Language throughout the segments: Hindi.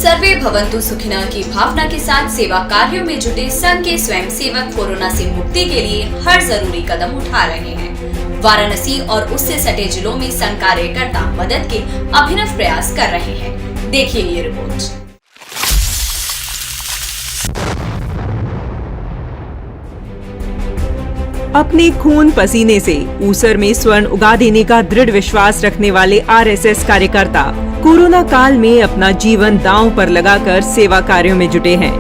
सर्वे भवन्तु सुखिनः की भावना के साथ सेवा कार्यों में जुटे संघ के स्वयंसेवक कोरोना से मुक्ति के लिए हर जरूरी कदम उठा रहे हैं। वाराणसी और उससे सटे जिलों में संघ कार्यकर्ता मदद के अभिनव प्रयास कर रहे हैं। देखिए ये रिपोर्ट। अपने खून पसीने से ऊसर में स्वर्ण उगा देने का दृढ़ विश्वास रखने वाले आरएसएस कार्यकर्ता कोरोना काल में अपना जीवन दांव पर लगाकर सेवा कार्यों में जुटे हैं।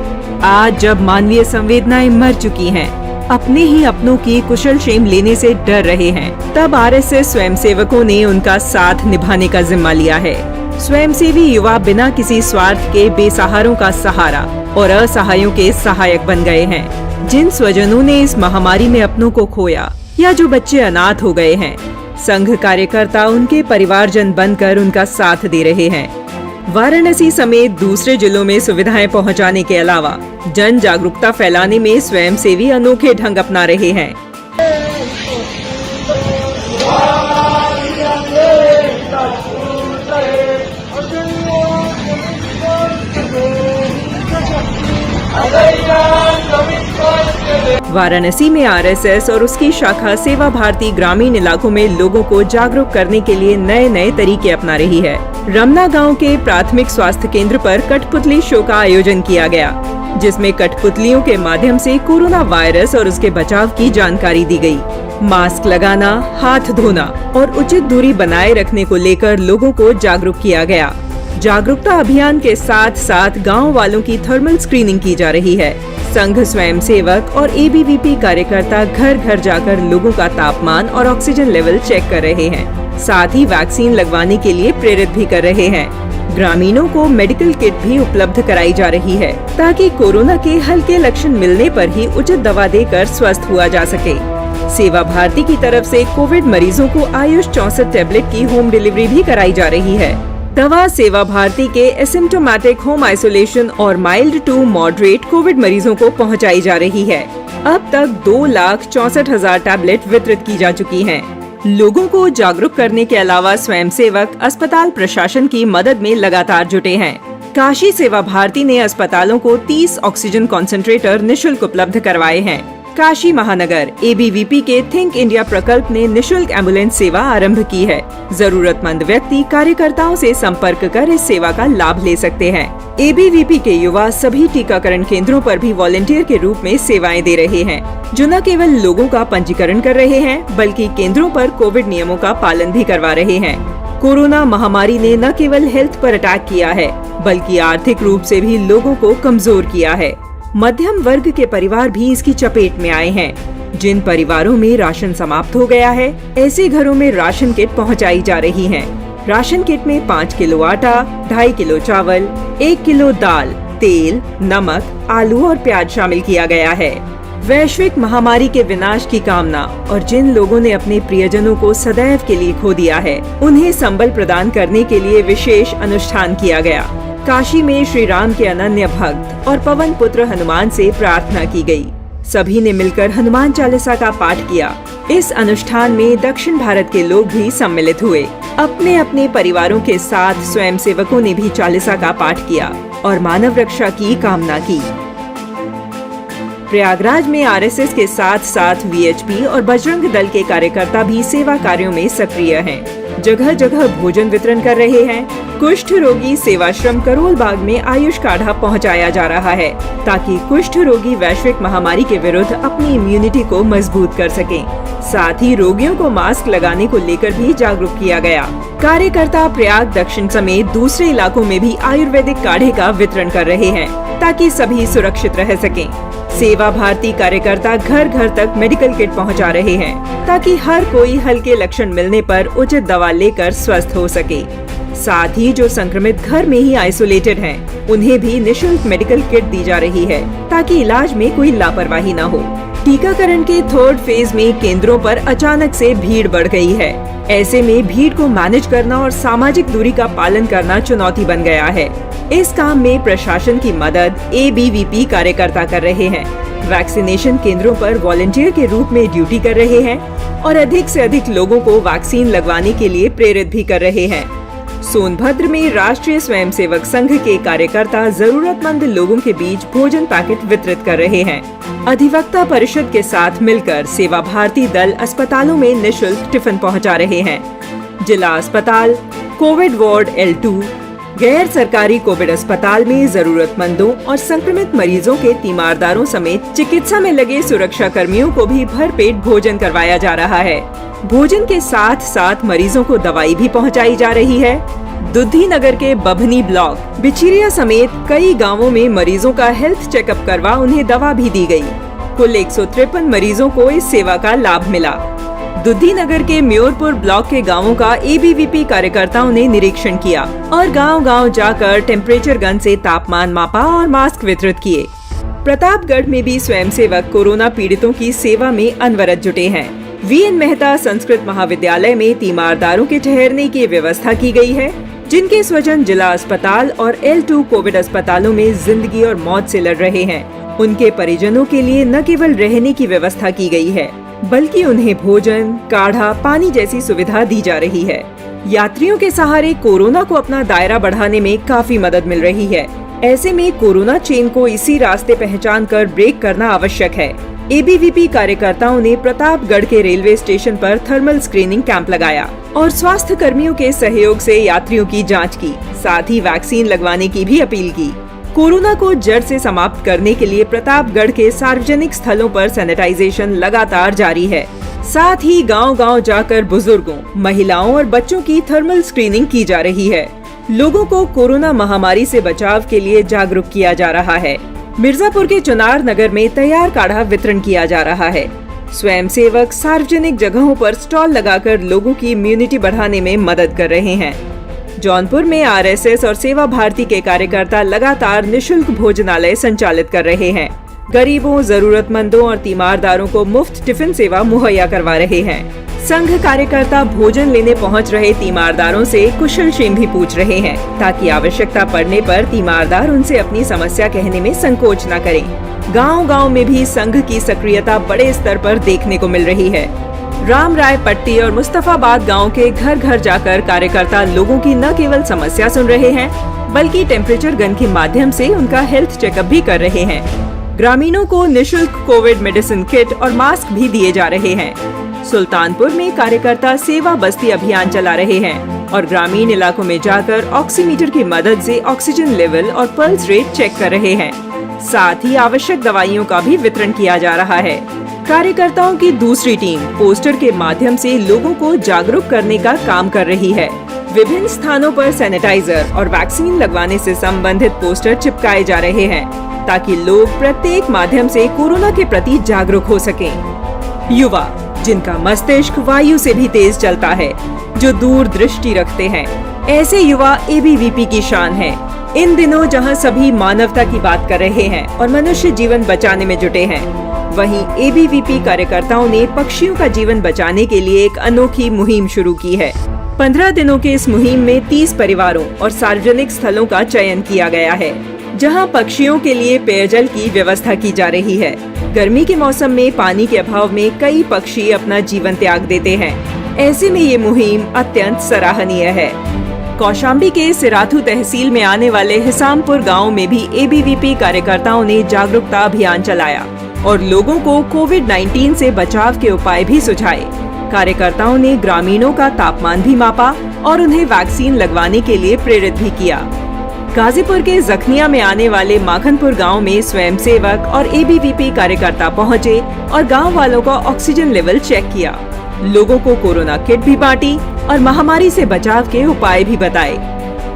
आज जब मानवीय संवेदनाएं मर चुकी हैं, अपने ही अपनों की कुशल क्षेम लेने से डर रहे हैं, तब आरएसएस स्वयंसेवकों ने उनका साथ निभाने का जिम्मा लिया है। स्वयंसेवी युवा बिना किसी स्वार्थ के बेसहारों का सहारा और असहायों के सहायक बन गए हैं। जिन स्वजनों ने इस महामारी में अपनों को खोया या जो बच्चे अनाथ हो गए हैं, संघ कार्यकर्ता उनके परिवारजन बनकर उनका साथ दे रहे हैं। वाराणसी समेत दूसरे जिलों में सुविधाएं पहुंचाने के अलावा जन जागरूकता फैलाने में स्वयंसेवी अनोखे ढंग अपना रहे हैं। वाराणसी में आरएसएस और उसकी शाखा सेवा भारती ग्रामीण इलाकों में लोगों को जागरूक करने के लिए नए नए तरीके अपना रही है। रमना गांव के प्राथमिक स्वास्थ्य केंद्र पर कठपुतली शो का आयोजन किया गया, जिसमें कठपुतलियों के माध्यम से कोरोना वायरस और उसके बचाव की जानकारी दी गई। मास्क लगाना, हाथ धोना और उचित दूरी बनाए रखने को लेकर लोगों को जागरूक किया गया। जागरूकता अभियान के साथ साथ गांव वालों की थर्मल स्क्रीनिंग की जा रही है। संघ स्वयंसेवक और एबीवीपी कार्यकर्ता घर घर जाकर लोगों का तापमान और ऑक्सीजन लेवल चेक कर रहे हैं। साथ ही वैक्सीन लगवाने के लिए प्रेरित भी कर रहे हैं। ग्रामीणों को मेडिकल किट भी उपलब्ध कराई जा रही है, ताकि कोरोना के हल्के लक्षण मिलने पर ही उचित दवा देकर स्वस्थ हुआ जा सके। सेवा भारती की तरफ से कोविड मरीजों को आयुष 64 टैबलेट की होम डिलीवरी भी कराई जा रही है। दवा सेवा भारती के एसिम्प्टोमेटिक होम आइसोलेशन और माइल्ड टू मॉडरेट कोविड मरीजों को पहुंचाई जा रही है। अब तक 2,64,000 टैबलेट वितरित की जा चुकी हैं। लोगों को जागरूक करने के अलावा स्वयंसेवक अस्पताल प्रशासन की मदद में लगातार जुटे हैं। काशी सेवा भारती ने अस्पतालों को 30 ऑक्सीजन कॉन्सेंट्रेटर निशुल्क उपलब्ध करवाए हैं। काशी महानगर एबीवीपी के थिंक इंडिया प्रकल्प ने निशुल्क एम्बुलेंस सेवा आरंभ की है। जरूरतमंद व्यक्ति कार्यकर्ताओं से संपर्क कर इस सेवा का लाभ ले सकते हैं। एबीवीपी के युवा सभी टीकाकरण केंद्रों पर भी वॉलंटियर के रूप में सेवाएं दे रहे हैं, जो न केवल लोगों का पंजीकरण कर रहे हैं, बल्कि केंद्रों पर कोविड नियमों का पालन भी करवा रहे हैं। कोरोना महामारी ने न केवल हेल्थ पर अटैक किया है, बल्कि आर्थिक रूप से भी लोगों को कमजोर किया है। मध्यम वर्ग के परिवार भी इसकी चपेट में आए हैं। जिन परिवारों में राशन समाप्त हो गया है, ऐसे घरों में राशन किट पहुंचाई जा रही हैं। राशन किट में 5 किलो आटा, 2.5 किलो चावल, 1 किलो दाल, तेल, नमक, आलू और प्याज शामिल किया गया है। वैश्विक महामारी के विनाश की कामना और जिन लोगों ने अपने प्रियजनों को सदैव के लिए खो दिया है, उन्हें संबल प्रदान करने के लिए विशेष अनुष्ठान किया गया। काशी में श्री राम के अनन्य भक्त और पवन पुत्र हनुमान से प्रार्थना की गई। सभी ने मिलकर हनुमान चालीसा का पाठ किया। इस अनुष्ठान में दक्षिण भारत के लोग भी सम्मिलित हुए। अपने अपने परिवारों के साथ स्वयंसेवकों ने भी चालीसा का पाठ किया और मानव रक्षा की कामना की। प्रयागराज में आरएसएस के साथ साथ वीएचपी और बजरंग दल के कार्यकर्ता भी सेवा कार्यों में सक्रिय हैं। जगह जगह भोजन वितरण कर रहे हैं। कुष्ठ रोगी सेवाश्रम करोल बाग में आयुष काढ़ा पहुंचाया जा रहा है, ताकि कुष्ठ रोगी वैश्विक महामारी के विरुद्ध अपनी इम्यूनिटी को मजबूत कर सकें। साथ ही रोगियों को मास्क लगाने को लेकर भी जागरूक किया गया। कार्यकर्ता प्रयाग दक्षिण समेत दूसरे इलाकों में भी आयुर्वेदिक काढ़े का वितरण कर रहे हैं, ताकि सभी सुरक्षित रह सकें। सेवा भारती कार्यकर्ता घर घर तक मेडिकल किट पहुंचा रहे हैं, ताकि हर कोई हल्के लक्षण मिलने पर उचित दवा लेकर स्वस्थ हो सके। साथ ही जो संक्रमित घर में ही आइसोलेटेड हैं, उन्हें भी निशुल्क मेडिकल किट दी जा रही है, ताकि इलाज में कोई लापरवाही न हो। टीकाकरण के 3rd फेज में केंद्रों पर अचानक से भीड़ बढ़ गई है। ऐसे में भीड़ को मैनेज करना और सामाजिक दूरी का पालन करना चुनौती बन गया है। इस काम में प्रशासन की मदद एबीवीपी कार्यकर्ता कर रहे हैं। वैक्सीनेशन केंद्रों पर वॉलंटियर के रूप में ड्यूटी कर रहे हैं और अधिक से अधिक लोगों को वैक्सीन लगवाने के लिए प्रेरित भी कर रहे हैं। सोनभद्र में राष्ट्रीय स्वयंसेवक संघ के कार्यकर्ता जरूरतमंद लोगों के बीच भोजन पैकेट वितरित कर रहे हैं। अधिवक्ता परिषद के साथ मिलकर सेवा भारती दल अस्पतालों में निशुल्क टिफिन पहुंचा रहे हैं। जिला अस्पताल, कोविड वार्ड L2, गैर सरकारी कोविड अस्पताल में जरूरतमंदों और संक्रमित मरीजों के तीमारदारों समेत चिकित्सा में लगे सुरक्षा कर्मियों को भी भरपेट भोजन करवाया जा रहा है। भोजन के साथ साथ मरीजों को दवाई भी पहुंचाई जा रही है। दुधी नगर के बभनी ब्लॉक, बिचिरिया समेत कई गांवों में मरीजों का हेल्थ चेकअप करवा उन्हें दवा भी दी गई। कुल 153 मरीजों को इस सेवा का लाभ मिला। दुधी नगर के म्योरपुर ब्लॉक के गांवों का ABVP कार्यकर्ताओं ने निरीक्षण किया और गांव-गांव जाकर टेम्परेचर गन से तापमान मापा और मास्क वितरित किए। प्रतापगढ़ में भी स्वयंसेवक कोरोना पीड़ितों की सेवा में अनवरत जुटे हैं। VN मेहता संस्कृत महाविद्यालय में तीमारदारों के ठहरने की व्यवस्था की गई है, जिनके स्वजन जिला अस्पताल और L2 कोविड अस्पतालों में जिंदगी और मौत से लड़ रहे हैं। उनके परिजनों के लिए न केवल रहने की व्यवस्था की गई है, बल्कि उन्हें भोजन, काढ़ा, पानी जैसी सुविधा दी जा रही है। यात्रियों के सहारे कोरोना को अपना दायरा बढ़ाने में काफी मदद मिल रही है। ऐसे में कोरोना चेन को इसी रास्ते पहचान कर ब्रेक करना आवश्यक है। ABVP कार्यकर्ताओं ने प्रतापगढ़ के रेलवे स्टेशन पर थर्मल स्क्रीनिंग कैंप लगाया और स्वास्थ्य कर्मियों के सहयोग से यात्रियों की जांच की, साथ ही वैक्सीन लगवाने की भी अपील की। कोरोना को जड़ से समाप्त करने के लिए प्रतापगढ़ के सार्वजनिक स्थलों पर सैनिटाइजेशन लगातार जारी है। साथ ही गांव-गांव जाकर बुजुर्गों, महिलाओं और बच्चों की थर्मल स्क्रीनिंग की जा रही है। लोगों को कोरोना महामारी से बचाव के लिए जागरूक किया जा रहा है। मिर्जापुर के चुनार नगर में तैयार काढ़ा वितरण किया जा रहा है। स्वयंसेवक सार्वजनिक जगहों पर स्टॉल लगाकर लोगों की इम्यूनिटी बढ़ाने में मदद कर रहे हैं। जौनपुर में RSS और सेवा भारती के कार्यकर्ता लगातार निशुल्क भोजनालय संचालित कर रहे हैं। गरीबों, जरूरतमंदों और तीमारदारों को मुफ्त टिफिन सेवा मुहैया करवा रहे हैं। संघ कार्यकर्ता भोजन लेने पहुंच रहे तीमारदारों से कुशलक्षेम भी पूछ रहे हैं, ताकि आवश्यकता पड़ने पर तीमारदार उनसे अपनी समस्या कहने में संकोच न करें। गांव-गांव में भी संघ की सक्रियता बड़े स्तर पर देखने को मिल रही है। राम राय पट्टी और मुस्तफाबाद गांव के घर घर जाकर कार्यकर्ता लोगों की न केवल समस्या सुन रहे हैं, बल्कि टेम्परेचर गन के माध्यम से उनका हेल्थ चेकअप भी कर रहे हैं। ग्रामीणों को निशुल्क कोविड मेडिसिन किट और मास्क भी दिए जा रहे हैं। सुल्तानपुर में कार्यकर्ता सेवा बस्ती अभियान चला रहे हैं और ग्रामीण इलाकों में जाकर ऑक्सीमीटर की मदद से ऑक्सीजन लेवल और पल्स रेट चेक कर रहे हैं। साथ ही आवश्यक दवाइयों का भी वितरण किया जा रहा है। कार्यकर्ताओं की दूसरी टीम पोस्टर के माध्यम से लोगों को जागरूक करने का काम कर रही है। विभिन्न स्थानों पर सैनिटाइजर और वैक्सीन लगवाने से संबंधित पोस्टर चिपकाए जा रहे हैं, ताकि लोग प्रत्येक माध्यम से कोरोना के प्रति जागरूक हो सकें। युवा, जिनका मस्तिष्क वायु से भी तेज चलता है, जो दूर दृष्टि रखते हैं, ऐसे युवा ABVP की शान है। इन दिनों जहां सभी मानवता की बात कर रहे हैं और मनुष्य जीवन बचाने में जुटे हैं, वहीं ABVP कार्यकर्ताओं ने पक्षियों का जीवन बचाने के लिए एक अनोखी मुहिम शुरू की है। 15 दिनों के इस मुहिम में 30 परिवारों और सार्वजनिक स्थलों का चयन किया गया है, जहां पक्षियों के लिए पेयजल की व्यवस्था की जा रही है। गर्मी के मौसम में पानी के अभाव में कई पक्षी अपना जीवन त्याग देते हैं। ऐसे में ये मुहिम अत्यंत सराहनीय है। कौशाम्बी के सिराथू तहसील में आने वाले हिसामपुर गांव में भी ABVP कार्यकर्ताओं ने जागरूकता अभियान चलाया और लोगों को कोविड-19 से बचाव के उपाय भी सुझाए। कार्यकर्ताओं ने ग्रामीणों का तापमान भी मापा और उन्हें वैक्सीन लगवाने के लिए प्रेरित भी किया। गाजीपुर के जखनिया में आने वाले माखनपुर गांव में स्वयंसेवक और ABVP कार्यकर्ता पहुंचे और गांव वालों का ऑक्सीजन लेवल चेक किया। लोगों को कोरोना किट भी बांटी और महामारी से बचाव के उपाय भी बताए।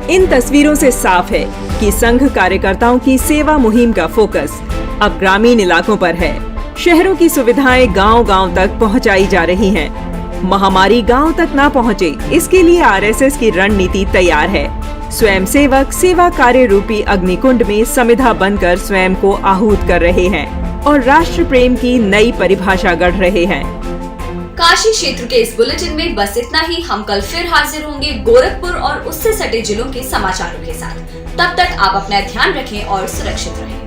इन तस्वीरों से साफ है कि संघ कार्यकर्ताओं की सेवा मुहिम का फोकस अब ग्रामीण इलाकों पर है। शहरों की सुविधाएं गांव-गांव तक पहुंचाई जा रही हैं। महामारी गांव तक ना पहुंचे, इसके लिए RSS की रणनीति तैयार है। स्वयंसेवक सेवा कार्य रूपी अग्निकुंड में समिधा बनकर स्वयं को आहूत कर रहे हैं और राष्ट्र प्रेम की नई परिभाषा गढ़ रहे हैं। काशी क्षेत्र के इस बुलेटिन में बस इतना ही। हम कल फिर हाजिर होंगे गोरखपुर और उससे सटे जिलों के समाचारों के साथ। तब तक आप अपना ध्यान रखें और सुरक्षित रहें।